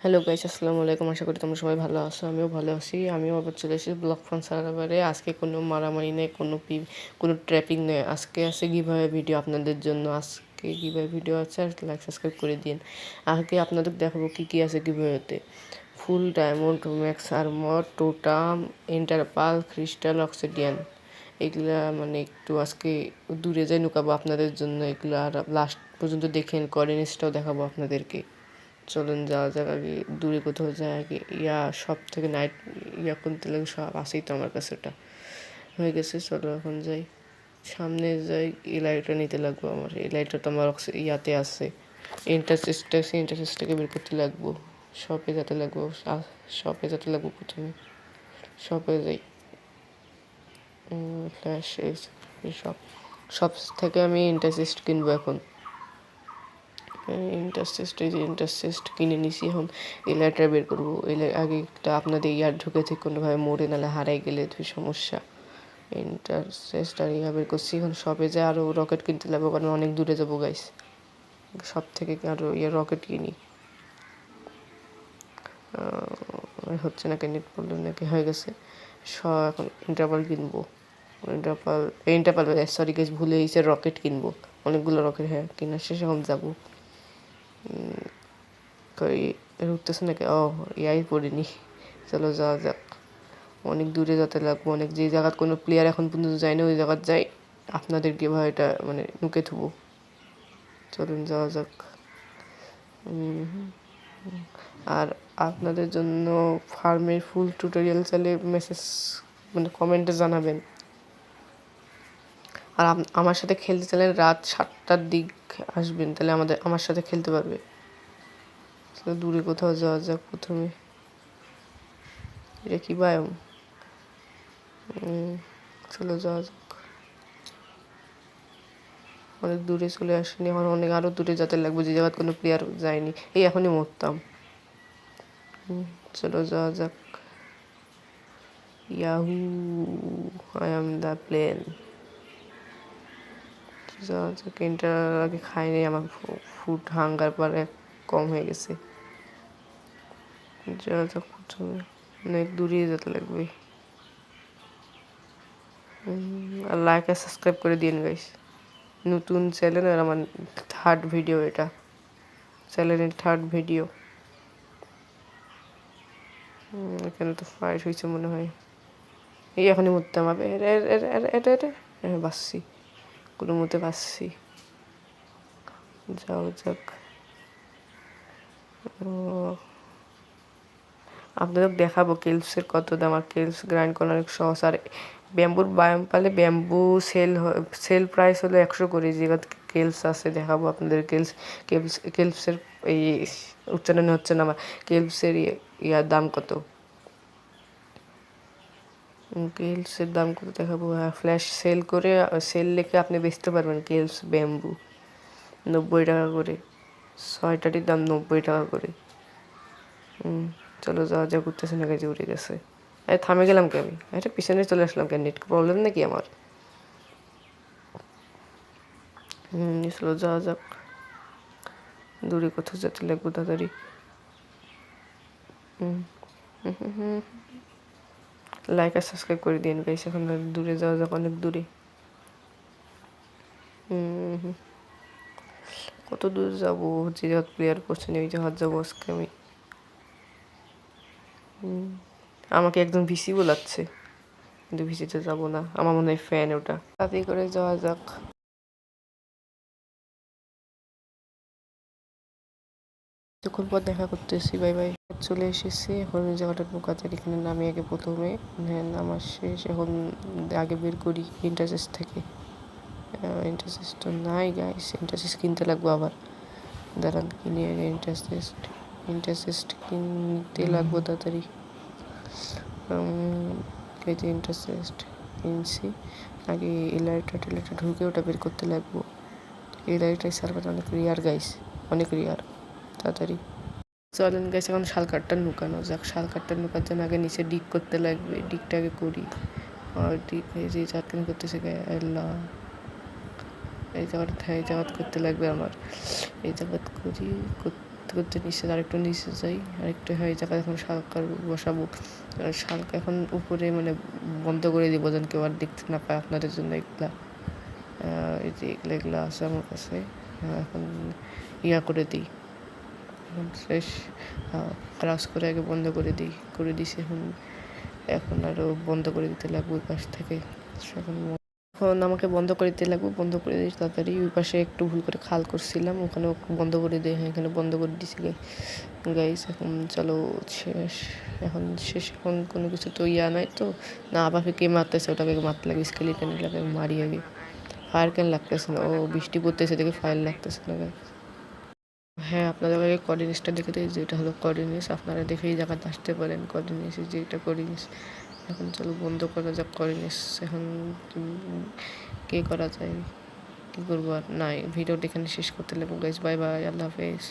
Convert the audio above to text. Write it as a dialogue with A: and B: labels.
A: Hello guys, আসসালামু আলাইকুম। আশা করি তোমরা সবাই ভালো আছো। আমিও ভালো আছি। আমিও আবার চলে এসেছি ব্লগ ফোন সার্ভারে। আজকে কোনো মারামারি নেই, কোনো ট্র্যাপিং নেই। আজকে আছে গিভঅ্যাওয়ে ভিডিও আপনাদের জন্য। আজকে গিভঅ্যাওয়ে ভিডিও আছে, আর লাইক সাবস্ক্রাইব করে দিন। আজকে আপনাদের দেখাবো কী আছে গিভঅ্যাওয়েতে। ফুল ডায়মন্ড, ম্যাক্স আর্মর, টোটাম, ইন্টারপাল, ক্রিস্টাল, অক্সিডিয়ান। এগুলা মানে একটু আজকে দূরে যাই নুকাবো আপনাদের জন্য এগুলো। আর লাস্ট পর্যন্ত দেখেন, করেন্সটাও দেখাবো আপনাদেরকে। চলুন যাওয়া যাক। আগে দূরে কোথাও যায়, আগে সব থেকে নাইট করতে লাগে, সব আসেই তো আমার কাছে। ওটা হয়ে গেছে, চলো এখন যাই, সামনে যাই। এই লাইটটা নিতে লাগবো আমার। এই লাইটটা তো আমার ইয়াতে আছে, ইন্টারসেসটাকে বের করতে লাগবো। শপে যেতে লাগবো, প্রথমে শপে যাই। ফ্ল্যাশ শপ শপ থেকে আমি ইন্টারসেস্ট কিনবো এখন। ইন্টারসেস্ট কিনে নিছি। এখন এই লাইটটা বের করবো। আগে একটা আপনাদের ইয়ার ঢুকেছে, কোনোভাবে মোড়ে নালে হারাই গেলে তুই সমস্যা। ইন্টারসেস্ট আর বের করছি। এখন শপে যায় আরও রকেট কিনতে লাগবো, কারণ অনেক দূরে যাবো গাইস। সব থেকে আরও রকেট কিনি। হচ্ছে না, নেট প্রবলেম নাকি হয়ে গেছে। এখন ইন্টারপাল কিনবো। ইন্টারপাল সরি গাইস, ভুলে গেছে। রকেট কিনবো, অনেকগুলো রকেট। হ্যাঁ, কেনার শেষে এখন যাবো। উঠতেছে নাকি? ইয়াই পড়িনি। চলো যাওয়া যাক। অনেক দূরে যেতে লাগবো, অনেক। যে জায়গার কোনো প্লেয়ার এখন পর্যন্ত যায়নি, ওই জায়গায় যাই। আপনাদেরকে এটা মানে নুকে থুবো। চলুন যাওয়া যাক। আর আপনাদের জন্য ফার্মের ফুল টিউটোরিয়াল চাইলে মেসেজ মানে কমেন্টে জানাবেন। আর আমার সাথে খেলতে চাইলে রাত 7টার দিক আসবেন, তাহলে আমার সাথে খেলতে পারবে। দূরে কোথাও যাওয়া যাক প্রথমে। এটা কি বায়ম? চলো যাওয়া যাক। অনেক দূরে চলে আসেনি, এখন অনেক আরও দূরে যেতে লাগবে, যে জায়গায় কোনো প্লেয়ার যায়নি। এই এখনই মরতাম। চলো যাওয়া যাক। Yahoo, I am the plane. যাওয়া যাক। এটার আগে খাইনি, আমার ফুড হাঙ্গার পরে কম হয়ে গেছে। যাওয়া যাক প্রথমে। অনেক দূরে যেতে লাগবে। আর লাইক আর সাবস্ক্রাইব করে দিন গাইস। নতুন চ্যানেল, আর আমার থার্ড ভিডিও, এটা চ্যানেলের থার্ড ভিডিও। এখানে তো ফাইট হয়েছে মনে হয়। এই এখনই মরতাম হবে। হ্যাঁ, বাঁচছি, কোনো মতে বাঁচছি। যাও যাক। আপনাদের দেখাবো কেলসের কত দাম। আর কেলস গ্রাইন্ড করা অনেক সহজ। আর ব্যাম্বুর বায়াম পালে ব্যাম্বু সেল প্রাইস হলো 100 করে। যেগুলো কেলস আছে দেখাবো আপনাদের। কেলসের এই উচ্চারণ হচ্ছে না আমার। কেলসের ইয়ার দাম কত, কেলসের দাম কত দেখাবো। ফ্ল্যাশ সেল লেখে আপনি বেচতে পারবেন। কেলস ব্যাম্বু 90 টাকা করে। 6টাটির দাম 90 টাকা করে। চলো যাওয়া যা করতেছে না, কাজে উড়ে গেছে। থামে গেলাম কি আমি? এটা পিছনে চলে আসলাম কেন? নেট প্রবলেম নাকি আমার? চলো যাওয়া যাক। দূরে কোথাও যেতে লাগবো তাড়াতাড়ি। লাইক আর সাবস্ক্রাইব করে দিন গাইস। এখন দূরে যাওয়া যাক, অনেক দূরে। কত দূর যাবো? যে জায়গা প্লেয়ার করছে ওই জায়গা যাবো আজকে আমি। আমাকে একদম ভিসি বোলাচ্ছে, কিন্তু ভিসিতে যাবো না। আমার মনে হয় ফ্যান ওটা। তাড়াতাড়ি করে যাওয়া যাক। কিছুক্ষণ পর দেখা করতেছি। Bye bye. চলে এসেছি এখন ওই জায়গাটা ঢোকাতে। এখানে নামি আগে প্রথমে। হ্যাঁ, নামার শেষ। এখন আগে বের করি ইন্টারসেস থেকে। ইন্টারসেস তো নাই গাইস, ইন্টারসেস কিনতে লাগবো আবার। দাঁড়ান, কিনে আগে ইন্টারসেস কিনতে লাগবো তাড়াতাড়ি। এই যে ইন্টারসেস কিনছি। আগে এলাইটা ঢুকে ওটা বের করতে লাগবো। এলাইটাই সার্ভার অনেক রিয়ার গাইস, অনেক রিয়ার। তাড়াতাড়ি চলেন গাইস, এখন শালকাঠটা নুকানো যাক। শালকাঠটা নুকার জন্য আগে নিচে ডিগ করতে লাগবে। ডিগটা আগে করি। আর ডিগ এই যে চাটকান করতেছে আল্লাহ। এই জায়গাটা করতে লাগবে আমার। এই জায়গা করি, করতে করতে করতে নিচে আরেকটু নিচে যাই, আরেকটু হয়ে জায়গায় এখন শালকার বসাবো। শালকা এখন উপরে মানে বন্ধ করে দিব যেন কেউ আর দেখতে না পায় আপনাদের জন্য এগুলা। এই যে এগুলা এগুলা আছে আমার কাছে। এখন ইয়া করে দিই, এখন শেষ। ক্রাশ করে আগে বন্ধ করে দিছি। এখন এখন আরও বন্ধ করে দিতে লাগবে ওই পাশ থেকে। এখন আমাকে বন্ধ করে দিতে লাগবে, বন্ধ করে দিই তাড়াতাড়ি। ওই পাশে একটু ভুল করে খাল করছিলাম, ওখানে বন্ধ করে দিই। হ্যাঁ, এখানে বন্ধ করে দিছি গাইস। এখন চলো শেষ, এখন শেষ। এখন কোনো কিছু তো ইয়া নাই তো, না আবার কে মারতেছে, ওটাকে মারতে লাগে, স্কেলিটন লাগে মারি আগে। ফায়ার কেন লাগতেছে না? ও বৃষ্টি পড়তেছে দেখে ফায়ার লাগতেছে না গাইস। হ্যাঁ, আপনাদের আগে কোঅর্ডিনেটসটা দেখে দিই, যেটা হলো কোঅর্ডিনেটস। আপনারা দেখে এই জায়গাতে আসতে পারেন। কোঅর্ডিনেটস যে এটা কোঅর্ডিনেটস। এখন চলো বন্ধ করা যাক কোঅর্ডিনেটস। এখন কে করা যায়, কী করবো আর? নাই, ভিডিওটা এখানে শেষ করতে লাগবো গাইস। বাই বাই, আল্লাহ হাফেজ।